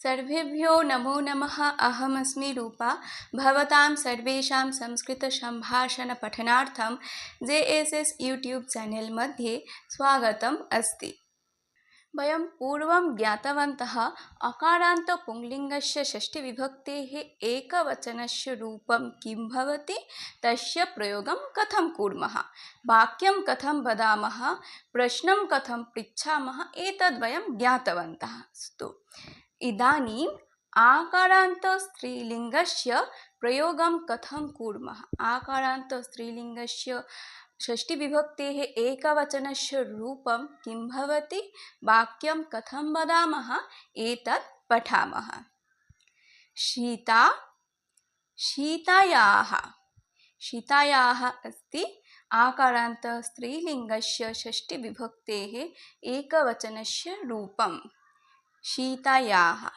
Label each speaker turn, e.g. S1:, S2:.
S1: सर्वेभ्यो नमो नमः। अहमस्मि रूपा। भवतां सर्वेषां संस्कृतसम्भाषणपठनार्थं JSS यूट्यूब् चैनल् मध्ये स्वागतम् अस्ति। वयं पूर्वं ज्ञातवन्तः अकारान्तपुंलिङ्गस्य षष्ठीविभक्तेः एकवचनस्य रूपं किं भवति, तस्य प्रयोगं कथं कुर्मः, वाक्यं कथं वदामः, प्रश्नं कथं पृच्छामः, एतद् वयं ज्ञातवन्तः अस्तु। इदानीम् आकारान्तस्त्रीलिङ्गस्य प्रयोगं कथं कुर्मः, आकारान्तस्त्रीलिङ्गस्य षष्ठीविभक्तेः एकवचनस्य रूपं किं भवति, वाक्यं कथं वदामः, एतत् पठामः। शीता, शीतायाः। शीतायाः अस्ति आकारान्तस्त्रीलिङ्गस्य षष्ठीविभक्तेः एकवचनस्य रूपं। शीतायाः।